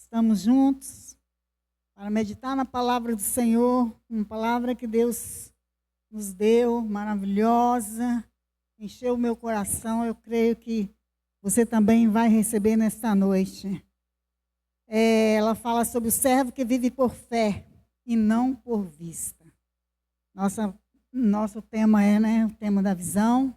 Estamos juntos para meditar na palavra do Senhor, uma palavra que Deus nos deu, maravilhosa, encheu o meu coração. Eu creio que você também vai receber nesta noite. Ela fala sobre o servo que vive por fé e não por vista. Nosso tema é, o tema da visão.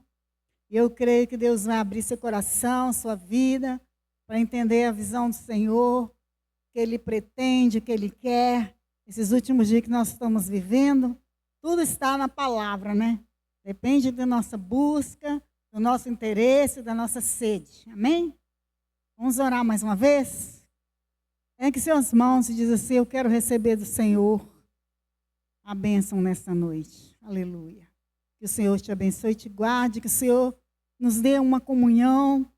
E eu creio que Deus vai abrir seu coração, sua vida, para entender a visão do Senhor, o que Ele pretende, o que Ele quer. Esses últimos dias que nós estamos vivendo, tudo está na palavra, né? Depende da nossa busca, do nosso interesse, da nossa sede. Amém? Vamos orar mais uma vez? Ergue suas mãos e diz assim: eu quero receber do Senhor a bênção nesta noite. Aleluia. Que o Senhor te abençoe e te guarde, que o Senhor nos dê uma comunhão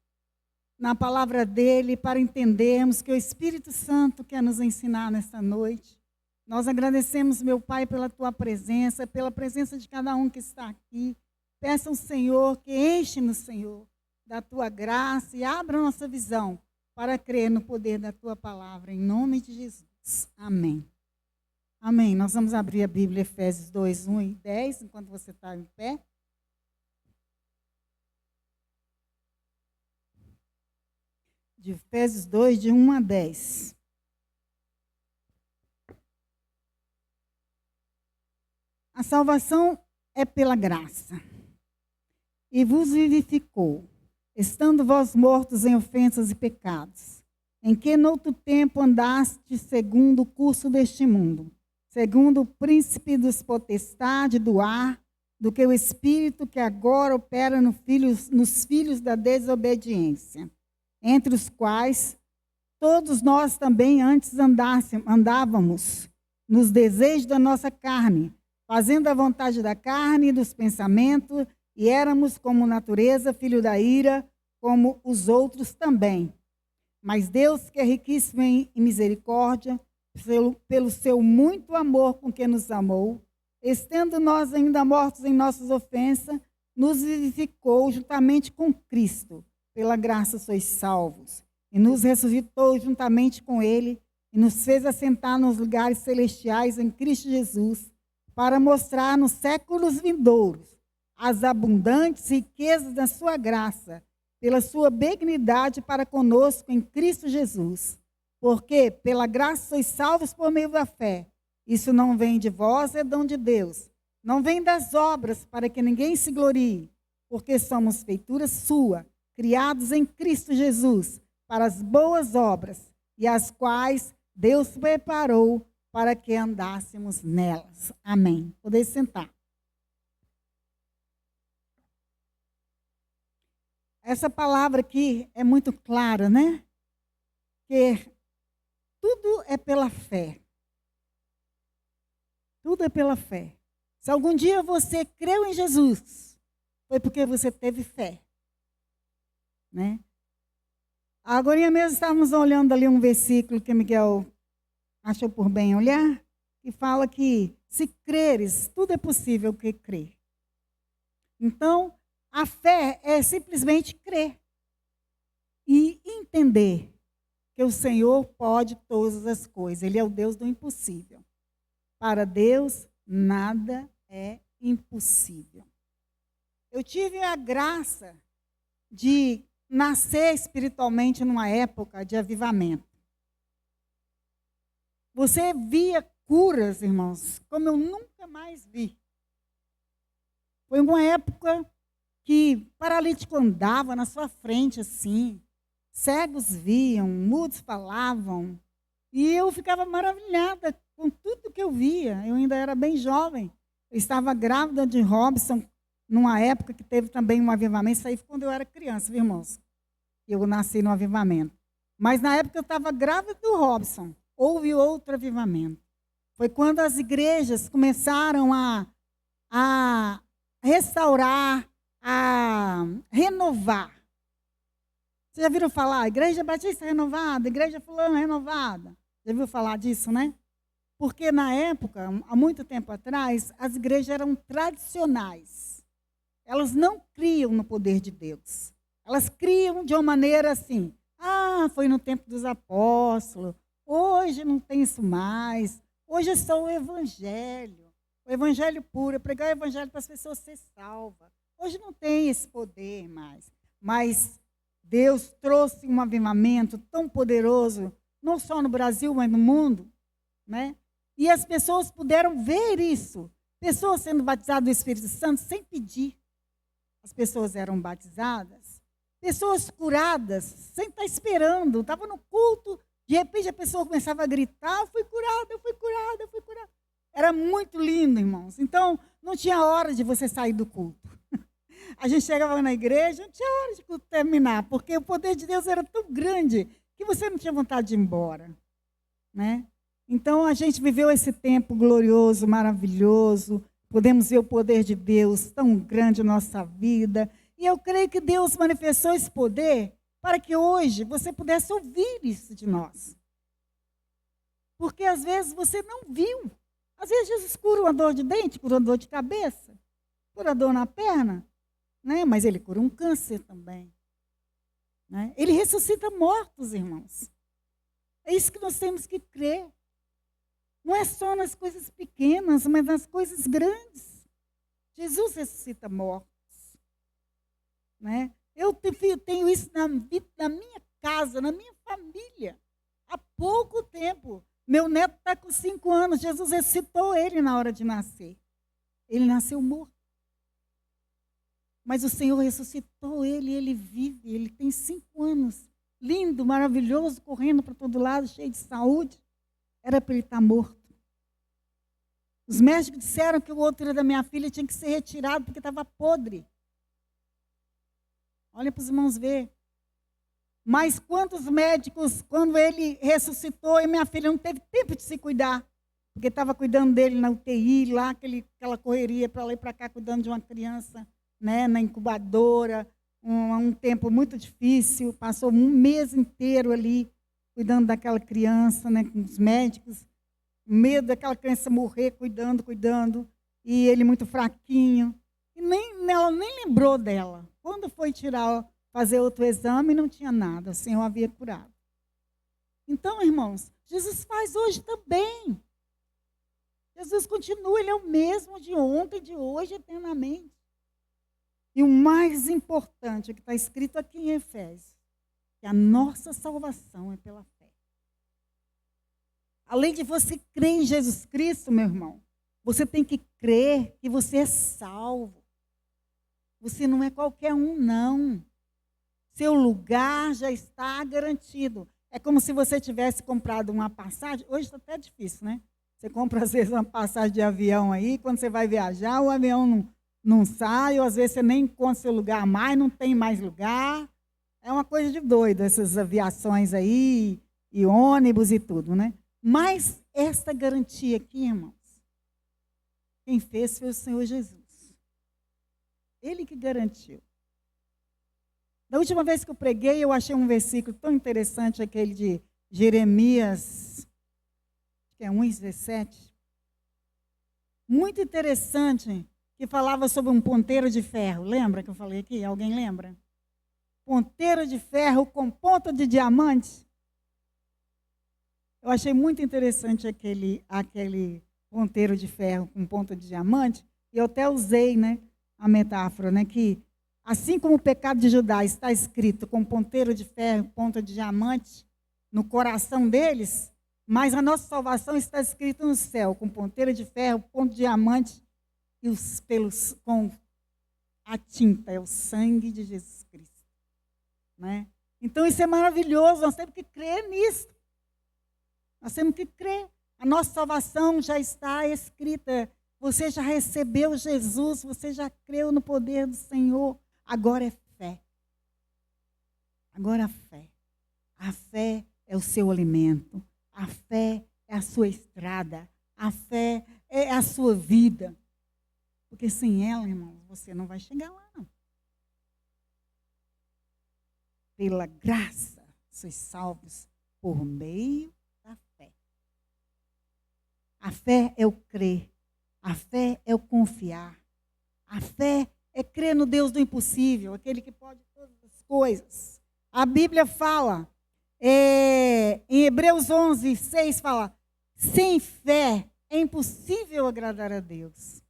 na palavra dEle para entendermos que o Espírito Santo quer nos ensinar nesta noite. Nós agradecemos, meu Pai, pela Tua presença, pela presença de cada um que está aqui. Peça ao Senhor que enche-nos, Senhor, da Tua graça e abra nossa visão para crer no poder da Tua palavra, em nome de Jesus. Amém. Amém. Nós vamos abrir a Bíblia, Efésios 2, 1 e 10, enquanto você está em pé. De Efésios 2, de 1 a 10. A salvação é pela graça. E vos vivificou, estando vós mortos em ofensas e pecados, em que noutro tempo andaste segundo o curso deste mundo, segundo o príncipe dos potestades do ar, do que o espírito que agora opera nos filhos da desobediência, entre os quais todos nós também antes andávamos nos desejos da nossa carne, fazendo a vontade da carne e dos pensamentos, e éramos como natureza, filho da ira, como os outros também. Mas Deus, que é riquíssimo em misericórdia, pelo seu muito amor com que nos amou, estando nós ainda mortos em nossas ofensas, nos vivificou juntamente com Cristo. Pela graça sois salvos. E nos ressuscitou juntamente com Ele, e nos fez assentar nos lugares celestiais em Cristo Jesus, para mostrar nos séculos vindouros as abundantes riquezas da sua graça, pela sua benignidade para conosco em Cristo Jesus. Porque pela graça sois salvos por meio da fé. Isso não vem de vós, é dom de Deus. Não vem das obras, para que ninguém se glorie, porque somos feitura sua, criados em Cristo Jesus, para as boas obras, e as quais Deus preparou para que andássemos nelas. Amém. Poder sentar. Essa palavra aqui é muito clara, né? Que tudo é pela fé. Tudo é pela fé. Se algum dia você creu em Jesus, foi porque você teve fé. Né? Agora mesmo estávamos olhando ali um versículo que Miguel achou por bem olhar, que fala que se creres, tudo é possível que crer. Então, a fé é simplesmente crer e entender que o Senhor pode todas as coisas. Ele é o Deus do impossível. Para Deus, nada é impossível. Eu tive a graça de nascer espiritualmente numa época de avivamento. Você via curas, irmãos, como eu nunca mais vi. Foi uma época que paralítico andava na sua frente assim, cegos viam, mudos falavam, e eu ficava maravilhada com tudo que eu via. Eu ainda era bem jovem, eu estava grávida de Robson, numa época que teve também um avivamento. Isso aí foi quando eu era criança, viu, irmãos? Eu nasci no avivamento. Mas na época eu estava grávida do Robson. Houve outro avivamento. Foi quando as igrejas começaram a restaurar, a renovar. Vocês já viram falar? Igreja Batista renovada, Igreja Fulana renovada. Já viu falar disso, né? Porque na época, há muito tempo atrás, as igrejas eram tradicionais. Elas não criam no poder de Deus. Elas criam de uma maneira assim, foi no tempo dos apóstolos, Hoje não tem isso mais. Hoje é só o evangelho puro, é pregar o evangelho para as pessoas ser salvas. Hoje não tem esse poder mais. Mas Deus trouxe um avivamento tão poderoso, não só no Brasil, mas no mundo, né? E as pessoas puderam ver isso. Pessoas sendo batizadas do Espírito Santo sem pedir. As pessoas eram batizadas. Pessoas curadas, sem estar esperando. Estava no culto, de repente a pessoa começava a gritar, eu fui curada, eu fui curada, eu fui curada. Era muito lindo, irmãos. Então, não tinha hora de você sair do culto. A gente chegava na igreja, não tinha hora de culto terminar, porque o poder de Deus era tão grande que você não tinha vontade de ir embora, né? Então, a gente viveu esse tempo glorioso, maravilhoso. Podemos ver o poder de Deus tão grande na nossa vida. E eu creio que Deus manifestou esse poder para que hoje você pudesse ouvir isso de nós. Porque às vezes você não viu. Às vezes Jesus cura uma dor de dente, cura uma dor de cabeça, cura dor na perna, né? Mas ele cura um câncer também, né? Ele ressuscita mortos, irmãos. É isso que nós temos que crer. Não é só nas coisas pequenas, mas nas coisas grandes. Jesus ressuscita mortos, né? Eu tenho isso na minha casa, na minha família. Há pouco tempo. Meu neto está com 5 anos. Jesus ressuscitou ele na hora de nascer. Ele nasceu morto. Mas o Senhor ressuscitou ele, ele vive. Ele tem 5 anos. Lindo, maravilhoso, correndo para todo lado, cheio de saúde. Era para ele estar morto. Os médicos disseram que o outro da minha filha tinha que ser retirado porque estava podre. Olha para os irmãos ver. Mas quantos médicos, quando ele ressuscitou, e minha filha não teve tempo de se cuidar, porque estava cuidando dele na UTI, lá, aquela correria para lá e para cá, cuidando de uma criança, né, na incubadora, um tempo muito difícil, passou um mês inteiro ali, cuidando daquela criança, né, com os médicos, medo daquela criança morrer, cuidando, e ele muito fraquinho, e ela nem lembrou dela. Quando foi fazer outro exame, não tinha nada, o Senhor havia curado. Então, irmãos, Jesus faz hoje também. Jesus continua, ele é o mesmo de ontem, de hoje, eternamente. E o mais importante, que está escrito aqui em Efésios, que a nossa salvação é pela fé. Além de você crer em Jesus Cristo, meu irmão, você tem que crer que você é salvo. Você não é qualquer um, não. Seu lugar já está garantido. É como se você tivesse comprado uma passagem. Hoje está até difícil, né? Você compra, às vezes, uma passagem de avião aí, quando você vai viajar, o avião não sai, ou às vezes você nem encontra seu lugar mais, não tem mais lugar. É uma coisa de doido, essas aviações aí, e ônibus e tudo, né? Mas esta garantia aqui, irmãos, quem fez foi o Senhor Jesus. Ele que garantiu. Da última vez que eu preguei, eu achei um versículo tão interessante, aquele de Jeremias, que é 1:17. Muito interessante, que falava sobre um ponteiro de ferro. Lembra que eu falei aqui? Alguém lembra? Ponteiro de ferro com ponta de diamante. Eu achei muito interessante aquele ponteiro de ferro com ponta de diamante, e eu até usei, né, a metáfora, né, que assim como o pecado de Judá está escrito com ponteiro de ferro, ponta de diamante no coração deles, mas a nossa salvação está escrita no céu, com ponteiro de ferro, ponta de diamante e os pelos com a tinta, é o sangue de Jesus Cristo, né? Então isso é maravilhoso, nós temos que crer nisso. Nós temos que crer. A nossa salvação já está escrita. Você já recebeu Jesus, você já creu no poder do Senhor. Agora é fé. Agora a fé. A fé é o seu alimento. A fé é a sua estrada. A fé é a sua vida. Porque sem ela, irmão, você não vai chegar lá, não. Pela graça, sois salvos por meio da fé. A fé é o crer. A fé é o confiar. A fé é crer no Deus do impossível, aquele que pode todas as coisas. A Bíblia fala Em Hebreus 11, 6 fala, sem fé é impossível agradar a Deus.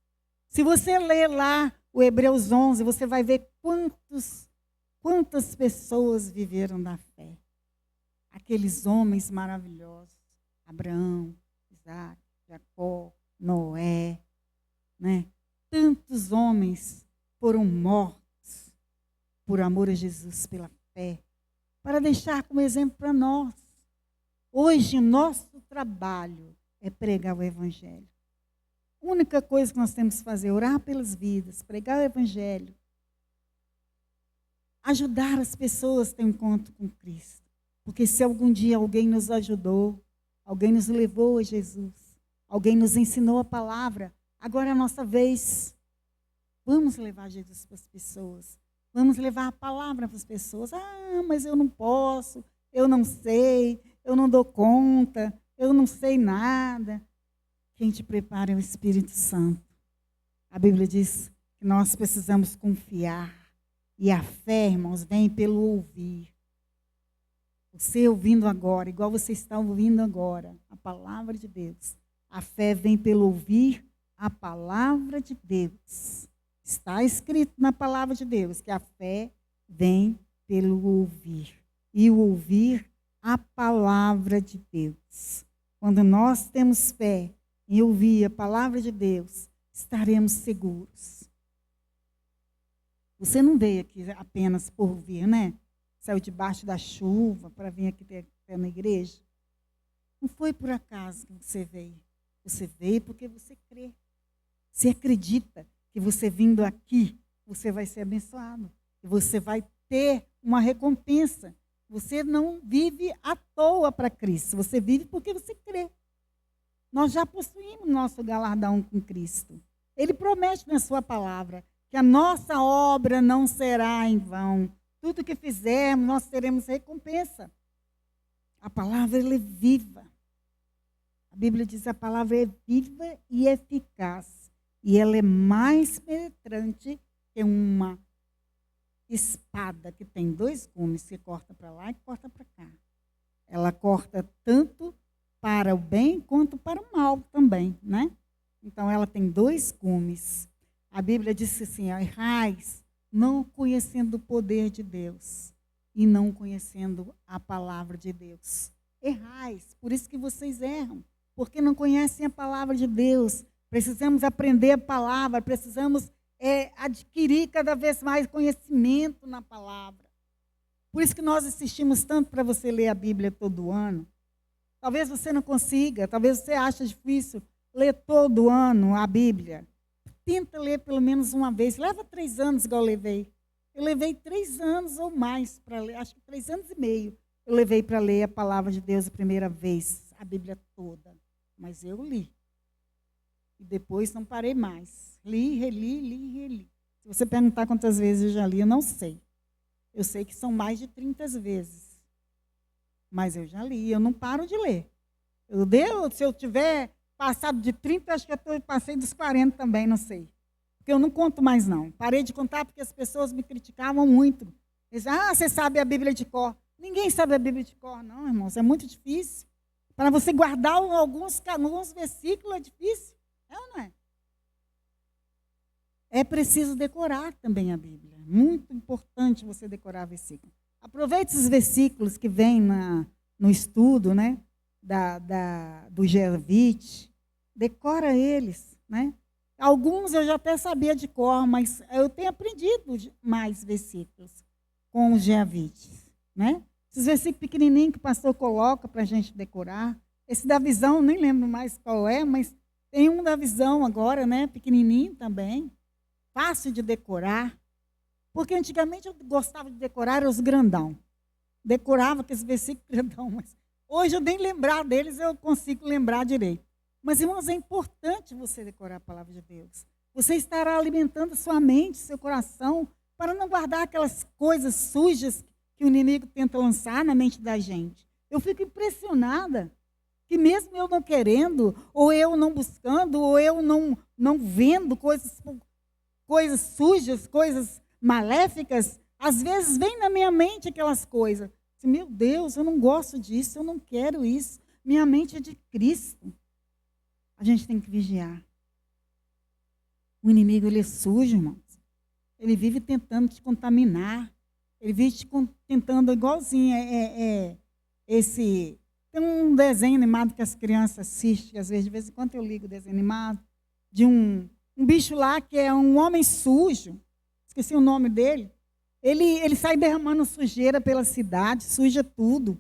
Se você ler lá o Hebreus 11, você vai ver quantas pessoas viveram da fé. Aqueles homens maravilhosos, Abraão, Isaac, Jacó, Noé, né? Tantos homens foram mortos por amor a Jesus, pela fé, para deixar como exemplo para nós. Hoje, nosso trabalho é pregar o Evangelho. A única coisa que nós temos que fazer é orar pelas vidas, pregar o Evangelho, ajudar as pessoas a ter um encontro com Cristo. Porque se algum dia alguém nos ajudou, alguém nos levou a Jesus, alguém nos ensinou a palavra, agora é a nossa vez. Vamos levar Jesus para as pessoas. Vamos levar a palavra para as pessoas. Ah, mas eu não posso, eu não sei, eu não dou conta, eu não sei nada. Quem te prepara é o Espírito Santo. A Bíblia diz que nós precisamos confiar. E a fé, irmãos, vem pelo ouvir. Você ouvindo agora, igual você está ouvindo agora, a palavra de Deus. A fé vem pelo ouvir a palavra de Deus. Está escrito na palavra de Deus que a fé vem pelo ouvir. E o ouvir a palavra de Deus. Quando nós temos fé em ouvir a palavra de Deus, estaremos seguros. Você não veio aqui apenas por ouvir, né? Saiu debaixo da chuva para vir aqui até na igreja. Não foi por acaso que você veio. Você veio porque você crê. Você acredita que você vindo aqui, você vai ser abençoado. E você vai ter uma recompensa. Você não vive à toa para Cristo. Você vive porque você crê. Nós já possuímos nosso galardão com Cristo. Ele promete na sua palavra que a nossa obra não será em vão. Tudo que fizermos, nós teremos recompensa. A palavra ela é viva. A Bíblia diz que a palavra é viva e eficaz. E ela é mais penetrante que uma espada que tem 2 gumes, que corta para lá e corta para cá. Ela corta tanto para o bem quanto para o mal também, né? Então, ela tem 2 gumes. A Bíblia diz assim, errais, não conhecendo o poder de Deus e não conhecendo a palavra de Deus. Errais, por isso que vocês erram, porque não conhecem a palavra de Deus. Precisamos aprender a palavra, precisamos adquirir cada vez mais conhecimento na palavra. Por isso que nós insistimos tanto para você ler a Bíblia todo ano. Talvez você não consiga, talvez você ache difícil ler todo ano a Bíblia. Tenta ler pelo menos uma vez. Leva 3 anos, igual eu levei. Eu levei 3 anos ou mais para ler, acho que 3 anos e meio. Eu levei para ler a palavra de Deus a primeira vez, a Bíblia toda. Mas eu li. E depois não parei mais. Li, reli. Se você perguntar quantas vezes eu já li, eu não sei. Eu sei que são mais de 30 vezes. Mas eu já li, eu não paro de ler. Se eu tiver passado de 30, acho que eu passei dos 40 também, não sei. Porque eu não conto mais, não. Parei de contar porque as pessoas me criticavam muito. Eles diziam, você sabe a Bíblia de cor. Ninguém sabe a Bíblia de cor, não, irmãos. É muito difícil. Para você guardar alguns versículos é difícil. É ou não é? É preciso decorar também a Bíblia. Muito importante você decorar versículo. Aproveite esses versículos que vêm no estudo, né? Do Gervite. Decora eles, né? Alguns eu já até sabia de cor, mas eu tenho aprendido mais versículos com os Gervites, né? Esses versículos pequenininhos que o pastor coloca para a gente decorar. Esse da visão, nem lembro mais qual é, mas tem um da visão agora, né? Pequenininho também. Fácil de decorar. Porque antigamente eu gostava de decorar os grandão. Decorava aqueles versículos grandão, mas hoje eu nem lembrar deles, eu consigo lembrar direito. Mas, irmãos, é importante você decorar a palavra de Deus. Você estará alimentando sua mente, seu coração, para não guardar aquelas coisas sujas que o inimigo tenta lançar na mente da gente. Eu fico impressionada que mesmo eu não querendo, ou eu não buscando, ou eu não vendo coisas sujas, coisas maléficas, às vezes vem na minha mente aquelas coisas. Meu Deus, eu não gosto disso, eu não quero isso. Minha mente é de Cristo. A gente tem que vigiar. O inimigo, ele é sujo, irmãos. Ele vive tentando te contaminar. Ele vive tentando, igualzinho, tem um desenho animado que as crianças assistem, às vezes, de vez em quando eu ligo o desenho animado, de um bicho lá que é um homem sujo, esqueci o nome dele. Ele sai derramando sujeira pela cidade, suja tudo.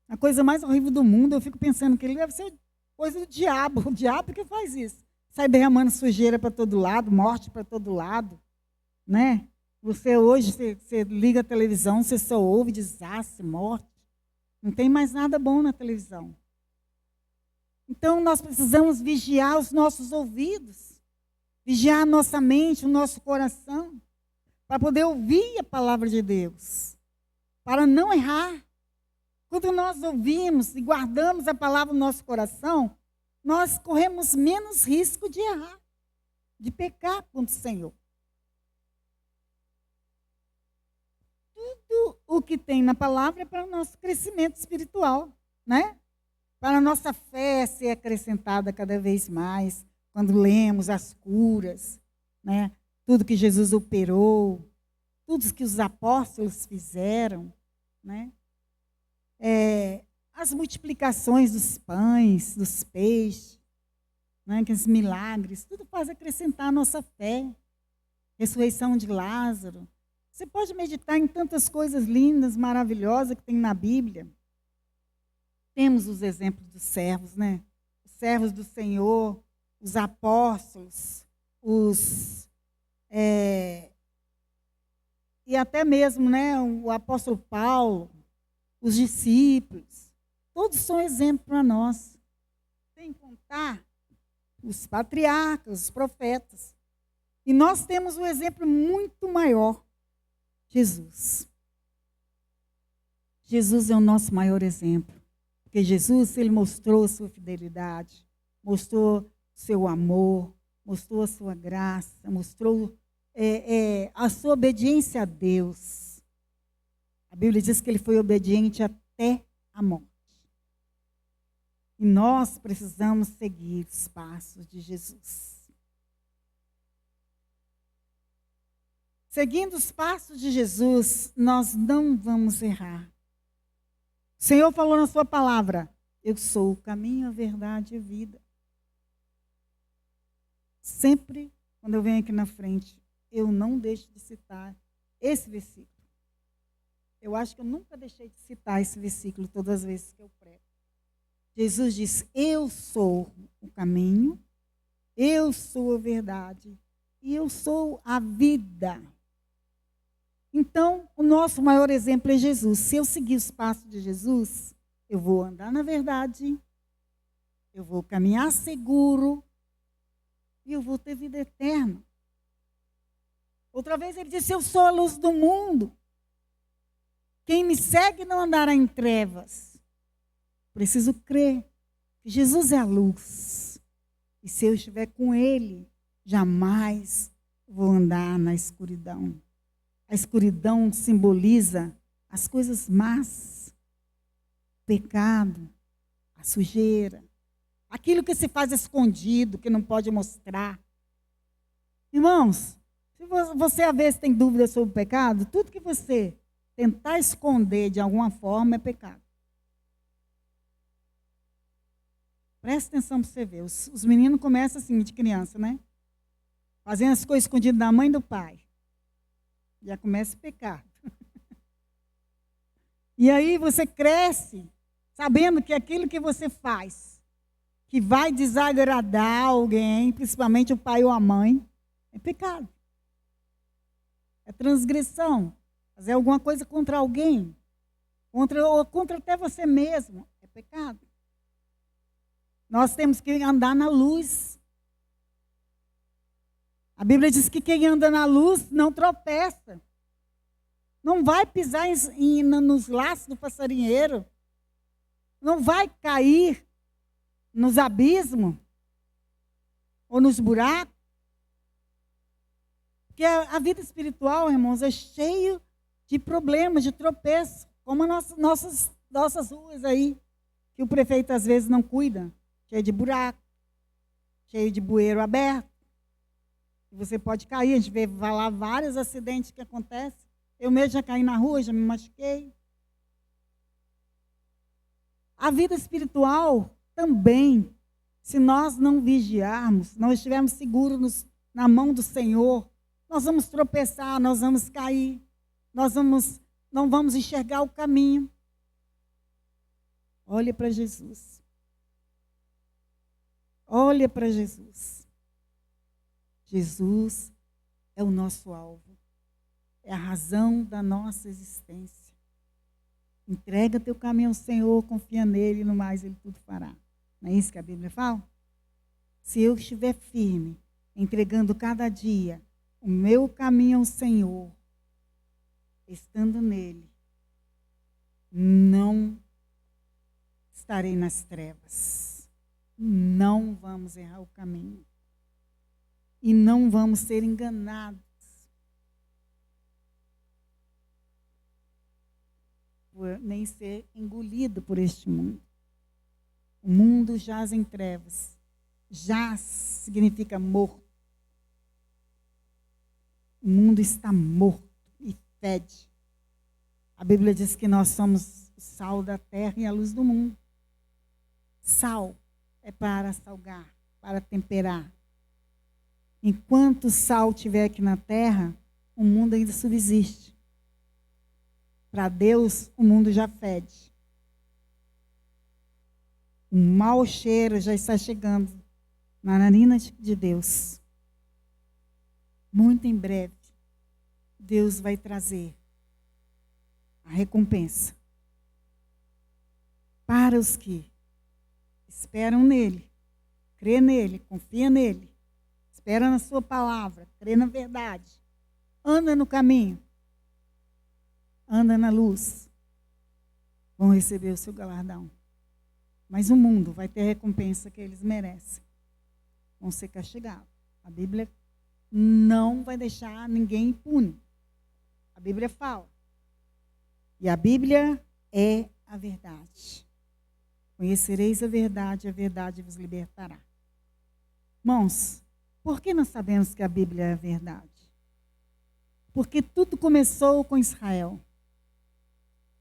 A coisa mais horrível do mundo, eu fico pensando que ele deve ser coisa do diabo. O diabo que faz isso. Sai derramando sujeira para todo lado, morte para todo lado. Né? Você hoje, você liga a televisão, você só ouve desastre, morte. Não tem mais nada bom na televisão. Então, nós precisamos vigiar os nossos ouvidos, vigiar a nossa mente, o nosso coração, para poder ouvir a palavra de Deus, para não errar. Quando nós ouvimos e guardamos a palavra no nosso coração, nós corremos menos risco de errar, de pecar contra o Senhor. Tudo o que tem na palavra é para o nosso crescimento espiritual, né? Para a nossa fé ser acrescentada cada vez mais, quando lemos as curas, né? Tudo que Jesus operou, tudo que os apóstolos fizeram, né? As multiplicações dos pães, dos peixes, né? Aqueles milagres, tudo faz acrescentar a nossa fé. Ressurreição de Lázaro. Você pode meditar em tantas coisas lindas, maravilhosas que tem na Bíblia. Temos os exemplos dos servos, né? Os servos do Senhor, os apóstolos, e até mesmo, né, o apóstolo Paulo, os discípulos. Todos são exemplos para nós. Sem contar os patriarcas, os profetas. E nós temos um exemplo muito maior. Jesus. Jesus é o nosso maior exemplo. Porque Jesus, ele mostrou a sua fidelidade, mostrou seu amor, mostrou a sua graça, mostrou a sua obediência a Deus. A Bíblia diz que ele foi obediente até a morte. E nós precisamos seguir os passos de Jesus. Seguindo os passos de Jesus, nós não vamos errar. O Senhor falou na sua palavra, eu sou o caminho, a verdade e a vida. Sempre, quando eu venho aqui na frente, eu não deixo de citar esse versículo. Eu acho que eu nunca deixei de citar esse versículo todas as vezes que eu prego. Jesus diz, eu sou o caminho, eu sou a verdade e eu sou a vida. Então, o nosso maior exemplo é Jesus. Se eu seguir os passos de Jesus, eu vou andar na verdade, eu vou caminhar seguro e eu vou ter vida eterna. Outra vez ele disse, eu sou a luz do mundo. Quem me segue não andará em trevas. Preciso crer que Jesus é a luz. E se eu estiver com ele, jamais vou andar na escuridão. A escuridão simboliza as coisas más, o pecado, a sujeira, aquilo que se faz escondido, que não pode mostrar. Irmãos, se você às vezes tem dúvida sobre o pecado, tudo que você tentar esconder de alguma forma é pecado. Presta atenção para você ver. Os meninos começam assim, de criança, né? Fazendo as coisas escondidas da mãe e do pai. Já começa o pecado. E aí você cresce sabendo que aquilo que você faz, que vai desagradar alguém, principalmente o pai ou a mãe, é pecado. É transgressão. Fazer alguma coisa contra alguém, ou contra até você mesmo, é pecado. Nós temos que andar na luz. A Bíblia diz que quem anda na luz não tropeça. Não vai pisar nos laços do passarinheiro. Não vai cair nos abismos ou nos buracos. Porque a vida espiritual, irmãos, é cheio de problemas, de tropeço. Como as nossas ruas aí, que o prefeito às vezes não cuida, cheio de buraco, cheio de bueiro aberto. Você pode cair, a gente vê lá vários acidentes que acontecem. Eu mesmo já caí na rua, já me machuquei. A vida espiritual também, se nós não vigiarmos, não estivermos seguros na mão do Senhor, nós vamos tropeçar, nós vamos cair, não vamos enxergar o caminho. Olha para Jesus. Olha para Jesus. Jesus é o nosso alvo. É a razão da nossa existência. Entrega teu caminho ao Senhor, confia nele e no mais ele tudo fará. Não é isso que a Bíblia fala? Se eu estiver firme, entregando cada dia o meu caminho ao Senhor, estando nele, não estarei nas trevas. Não vamos errar o caminho. E não vamos ser enganados nem ser engolido por este mundo. O mundo jaz em trevas. Jaz significa morto. O mundo está morto e fede. A Bíblia diz que nós somos o sal da terra e a luz do mundo. Sal é para salgar, para temperar. Enquanto o sal estiver aqui na terra, o mundo ainda subsiste. Para Deus, o mundo já fede. O mau cheiro já está chegando na narina de Deus. Muito em breve, Deus vai trazer a recompensa para os que esperam nele, crê nele, confia nele, espera na sua palavra, crê na verdade, anda no caminho, anda na luz, vão receber o seu galardão. Mas o mundo vai ter a recompensa que eles merecem. Vão ser castigados. A Bíblia não vai deixar ninguém impune. A Bíblia fala. E a Bíblia é a verdade. Conhecereis a verdade vos libertará. Irmãos, por que nós sabemos que a Bíblia é a verdade? Porque tudo começou com Israel.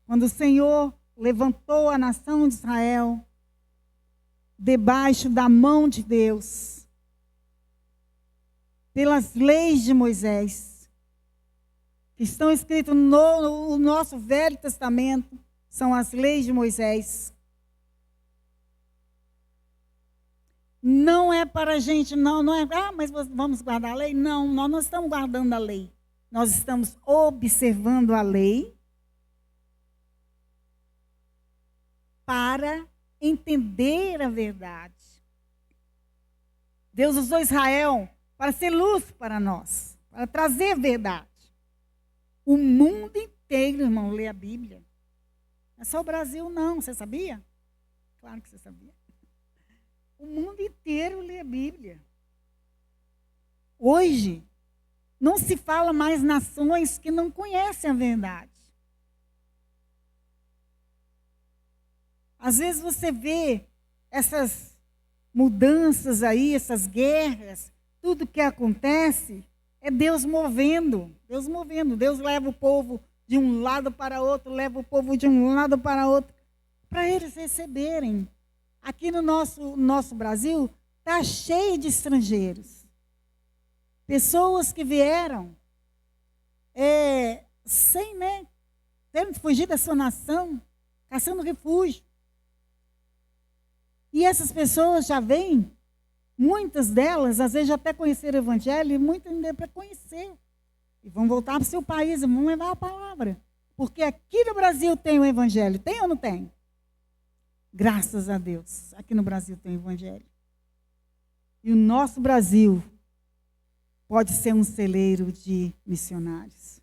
Quando o Senhor levantou a nação de Israel debaixo da mão de Deus, pelas leis de Moisés, que estão escritas no nosso Velho Testamento, são as leis de Moisés. Não é para a gente, não é, mas vamos guardar a lei? Não, nós não estamos guardando a lei. Nós estamos observando a lei para entender a verdade. Deus usou Israel para ser luz para nós, para trazer verdade. O mundo inteiro, irmão, lê a Bíblia. Não é só o Brasil, não. Você sabia? Claro que você sabia. O mundo inteiro lê a Bíblia. Hoje, não se fala mais nações que não conhecem a verdade. Às vezes você vê essas mudanças aí, essas guerras, tudo que acontece é Deus movendo. Deus movendo. Deus leva o povo de um lado para outro, leva o povo de um lado para outro, para eles receberem. Aqui no nosso Brasil, está cheio de estrangeiros. Pessoas que vieram sem, querendo fugir da sua nação, caçando refúgio. E essas pessoas já vêm, muitas delas, às vezes já até conheceram o Evangelho, e muitas ainda para conhecer. E vão voltar para o seu país, e vão levar a palavra. Porque aqui no Brasil tem o Evangelho. Tem ou não tem? Graças a Deus, aqui no Brasil tem o Evangelho. E o nosso Brasil pode ser um celeiro de missionários.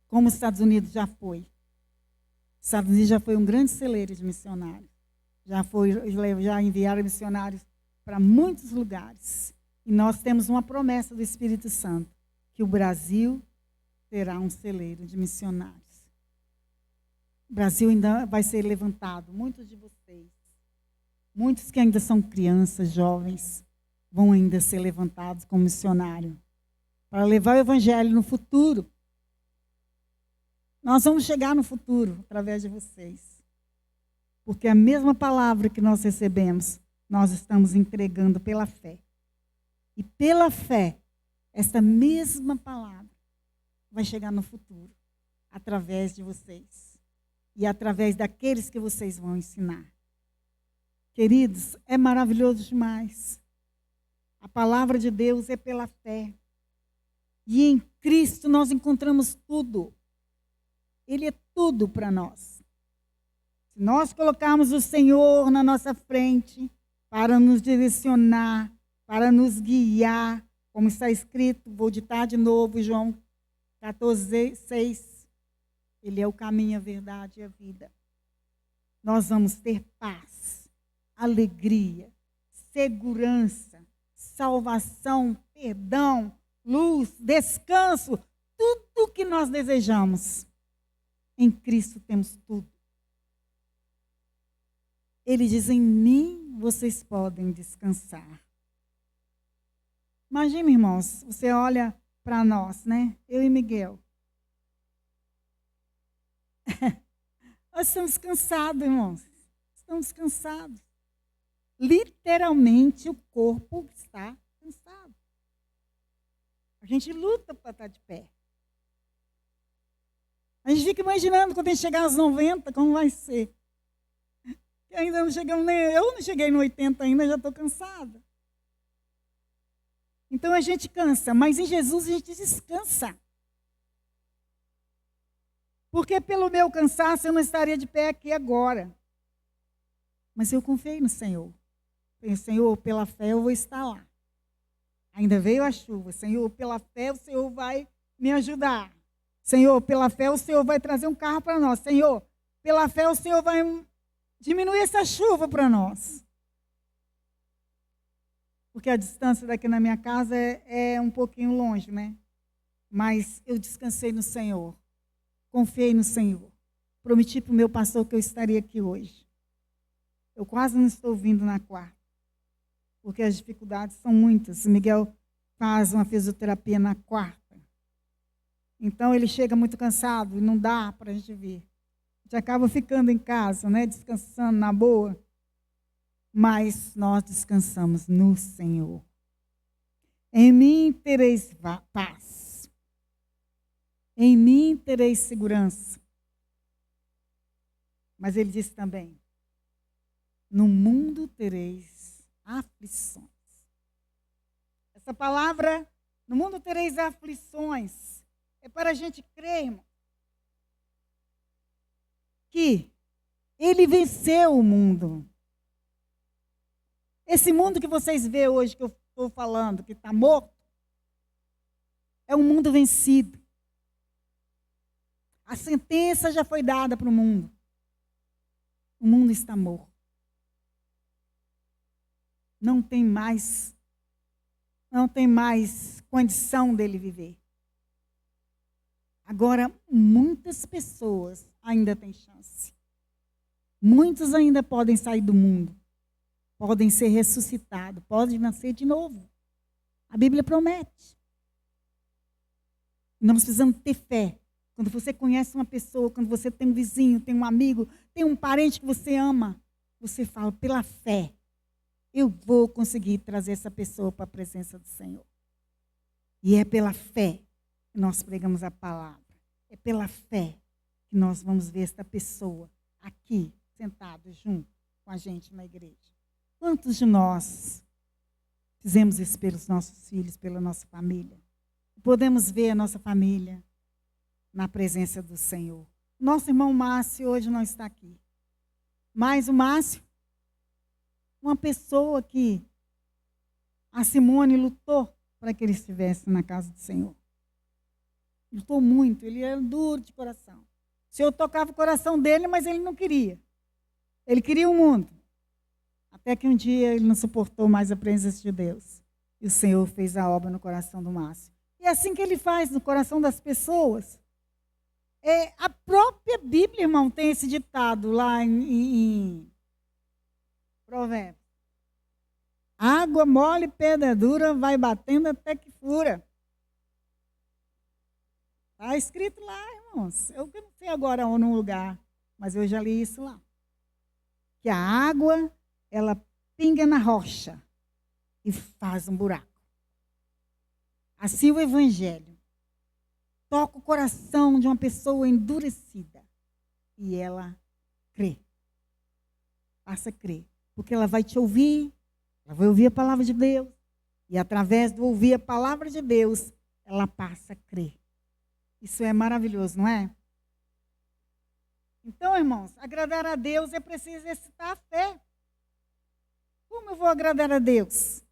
Como os Estados Unidos já foi. Os Estados Unidos já foi um grande celeiro de missionários. Já enviaram missionários para muitos lugares. E nós temos uma promessa do Espírito Santo, que o Brasil terá um celeiro de missionários. O Brasil ainda vai ser levantado. Muitos de vocês, muitos que ainda são crianças, jovens, vão ainda ser levantados como missionário para levar o evangelho no futuro. Nós vamos chegar no futuro através de vocês. Porque a mesma palavra que nós recebemos, nós estamos entregando pela fé. E pela fé, esta mesma palavra vai chegar no futuro, através de vocês. E através daqueles que vocês vão ensinar. Queridos, é maravilhoso demais. A palavra de Deus é pela fé. E em Cristo nós encontramos tudo. Ele é tudo para nós. Se nós colocarmos o Senhor na nossa frente para nos direcionar, para nos guiar, como está escrito, vou ditar de novo, João 14:6. Ele é o caminho, a verdade e a vida. Nós vamos ter paz, alegria, segurança, salvação, perdão, luz, descanso, tudo o que nós desejamos. Em Cristo temos tudo. Ele diz, em mim vocês podem descansar. Imagina, irmãos, você olha para nós, né? Eu e Miguel. Nós estamos cansados, irmãos. Estamos cansados. Literalmente, o corpo está cansado. A gente luta para estar de pé. A gente fica imaginando quando a gente chegar aos 90, como vai ser. E ainda não chegamos nem... Eu não cheguei no 80 ainda, já estou cansada. Então a gente cansa, mas em Jesus a gente descansa. Porque pelo meu cansaço eu não estaria de pé aqui agora. Mas eu confiei no Senhor. Falei, Senhor, pela fé eu vou estar lá. Ainda veio a chuva. Senhor, pela fé o Senhor vai me ajudar. Senhor, pela fé o Senhor vai trazer um carro para nós. Senhor, pela fé o Senhor vai diminuir essa chuva para nós. Porque a distância daqui na minha casa é um pouquinho longe, né? Mas eu descansei no Senhor. Confiei no Senhor. Prometi para o meu pastor que eu estaria aqui hoje. Eu quase não estou vindo na quarta. Porque as dificuldades são muitas. Miguel faz uma fisioterapia na quarta. Então ele chega muito cansado e não dá para a gente vir. A gente acaba ficando em casa, né? Descansando na boa. Mas nós descansamos no Senhor. Em mim tereis paz. Em mim tereis segurança. Mas ele disse também, no mundo tereis aflições. Essa palavra, no mundo tereis aflições, é para a gente crer, irmão, que ele venceu o mundo. Esse mundo que vocês vê hoje, que eu estou falando, que está morto, é um mundo vencido. A sentença já foi dada para o mundo. O mundo está morto. Não tem mais condição dele viver. Agora, muitas pessoas ainda têm chance. Muitos ainda podem sair do mundo. Podem ser ressuscitados, podem nascer de novo. A Bíblia promete. Nós precisamos ter fé. Quando você conhece uma pessoa, quando você tem um vizinho, tem um amigo, tem um parente que você ama, você fala, pela fé, eu vou conseguir trazer essa pessoa para a presença do Senhor. E é pela fé que nós pregamos a palavra. É pela fé que nós vamos ver esta pessoa aqui, sentado junto com a gente na igreja. Quantos de nós fizemos isso pelos nossos filhos, pela nossa família? Podemos ver a nossa família na presença do Senhor. Nosso irmão Márcio hoje não está aqui. Mas o Márcio, uma pessoa que a Simone lutou para que ele estivesse na casa do Senhor. Lutou muito, ele era duro de coração. O Senhor tocava o coração dele, mas ele não queria. Ele queria o mundo. Até que um dia ele não suportou mais a presença de Deus. E o Senhor fez a obra no coração do Márcio. E é assim que ele faz no coração das pessoas. A própria Bíblia, irmão, tem esse ditado lá em Provérbios. Água mole, pedra dura, vai batendo até que fura. Está escrito lá, irmãos. Eu não sei agora ou num lugar, mas eu já li isso lá. Que a água, ela pinga na rocha e faz um buraco. Assim o Evangelho toca o coração de uma pessoa endurecida e ela crê. Passa a crer. Porque ela vai te ouvir, ela vai ouvir a palavra de Deus. E através de ouvir a palavra de Deus, ela passa a crer. Isso é maravilhoso, não é? Então, irmãos, agradar a Deus é preciso exercitar a fé. Como eu vou agradar a Deus?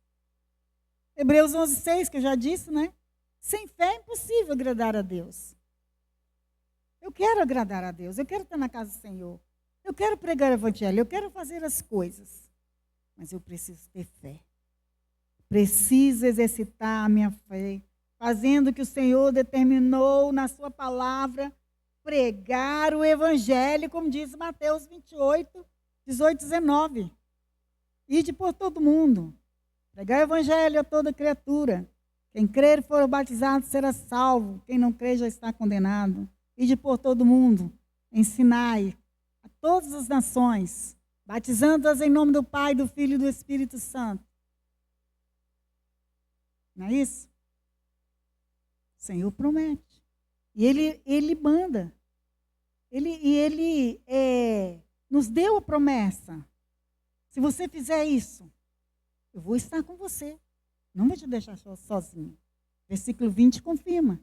Hebreus 11:6, que eu já disse, né? Sem fé é impossível agradar a Deus. Eu quero agradar a Deus, eu quero estar na casa do Senhor. Eu quero pregar o Evangelho, eu quero fazer as coisas. Mas eu preciso ter fé. Preciso exercitar a minha fé, fazendo o que o Senhor determinou na sua palavra, pregar o Evangelho, como diz Mateus 28, 18, 19. Ide por todo mundo, pregar o Evangelho a toda criatura. Quem crer e for batizado será salvo, quem não crer já está condenado. Ide por todo mundo, ensinai a todas as nações, batizando-as em nome do Pai, do Filho e do Espírito Santo. Não é isso? O Senhor promete. E Ele manda. Ele nos deu a promessa. Se você fizer isso, eu vou estar com você. Não vou te deixar sozinho. Versículo 20 confirma.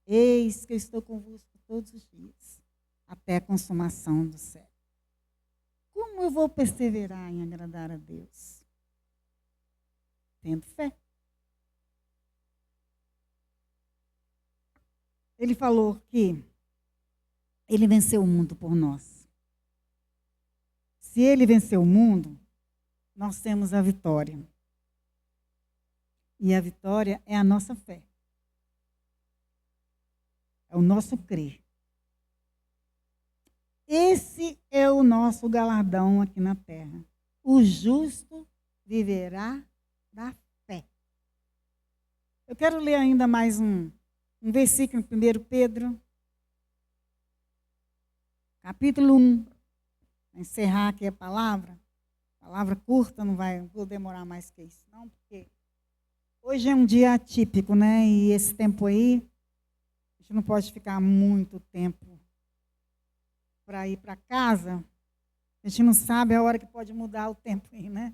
Eis que eu estou convosco todos os dias, até a consumação do século. Como eu vou perseverar em agradar a Deus? Tendo fé. Ele falou que ele venceu o mundo por nós. Se ele venceu o mundo, nós temos a vitória. E a vitória é a nossa fé. É o nosso crer. Esse é o nosso galardão aqui na terra. O justo viverá da fé. Eu quero ler ainda mais um versículo em 1 Pedro, capítulo 1. Vou encerrar aqui a palavra. Palavra curta, não vou demorar mais que isso, não, porque hoje é um dia atípico, né? E esse tempo aí, a gente não pode ficar muito tempo para ir para casa. A gente não sabe a hora que pode mudar o tempo aí, né?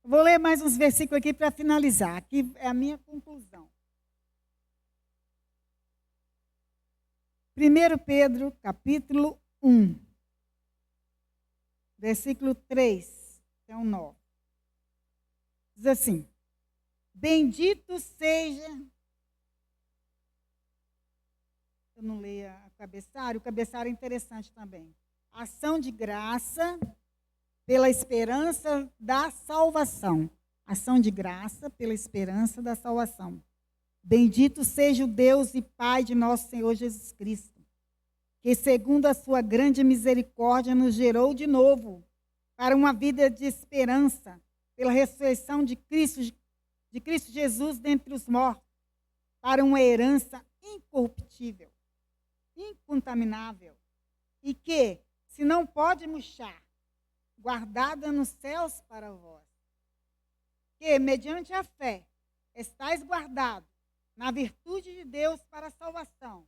Eu vou ler mais uns versículos aqui para finalizar. Aqui é a minha conclusão. 1 Pedro, capítulo 1, versículo 3, até o 9. Diz assim: bendito seja... Eu não leio o cabeçário é interessante também. Ação de graça pela esperança da salvação. Ação de graça pela esperança da salvação. Bendito seja o Deus e Pai de nosso Senhor Jesus Cristo, que segundo a sua grande misericórdia nos gerou de novo para uma vida de esperança pela ressurreição de Cristo Jesus dentre os mortos, para uma herança incorruptível, incontaminável, e que, se não pode murchar, guardada nos céus para vós, que, mediante a fé, estáis guardados na virtude de Deus para a salvação,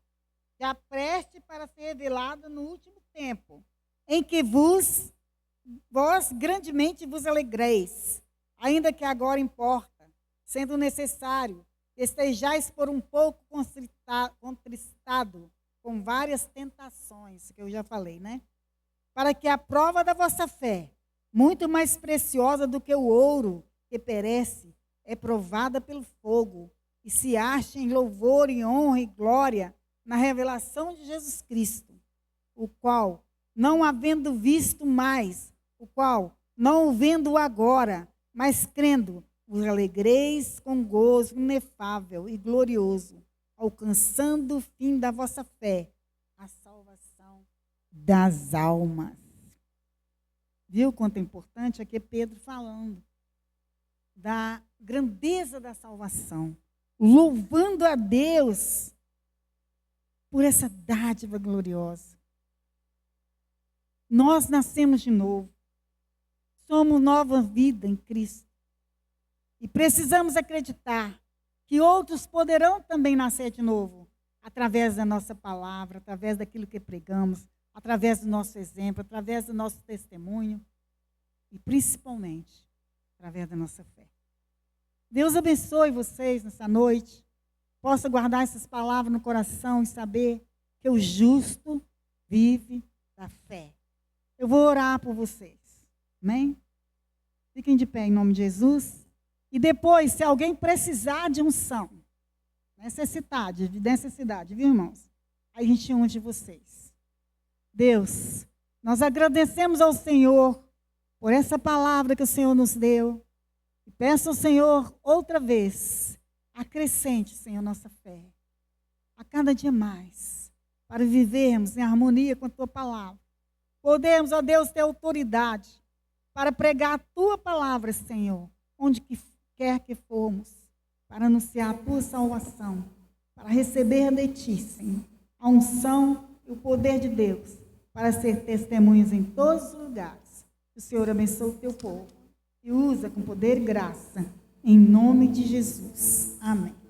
já preste para ser revelada no último tempo, em que vós grandemente vos alegreis, ainda que agora importa, sendo necessário, que estejais por um pouco contristado com várias tentações, que eu já falei, né? Para que a prova da vossa fé, muito mais preciosa do que o ouro que perece, é provada pelo fogo, e se ache em louvor e honra e glória na revelação de Jesus Cristo, o qual, não havendo visto mais, o qual, não o vendo agora, mas crendo, vos alegreis com gozo inefável e glorioso, alcançando o fim da vossa fé, a das almas. Viu quanto é importante? Aqui é Pedro falando da grandeza da salvação, louvando a Deus por essa dádiva gloriosa. Nós nascemos de novo, somos nova vida em Cristo. E precisamos acreditar que outros poderão também nascer de novo, através da nossa palavra, através daquilo que pregamos, através do nosso exemplo, através do nosso testemunho e principalmente através da nossa fé. Deus abençoe vocês nessa noite, possa guardar essas palavras no coração e saber que o justo vive da fé. Eu vou orar por vocês, amém? Fiquem de pé em nome de Jesus. E depois, se alguém precisar de unção, necessidade, viu, irmãos? Aí a gente unge vocês. Deus, nós agradecemos ao Senhor por essa palavra que o Senhor nos deu. E peço ao Senhor, outra vez, acrescente, Senhor, nossa fé. A cada dia mais, para vivermos em harmonia com a Tua palavra. Podemos, ó Deus, ter autoridade para pregar a Tua palavra, Senhor, onde quer que formos, para anunciar a Tua salvação, para receber de Ti, Senhor, a unção e o poder de Deus, para ser testemunhas em todos os lugares. Que o Senhor abençoe o Teu povo e usa com poder e graça, em nome de Jesus. Amém.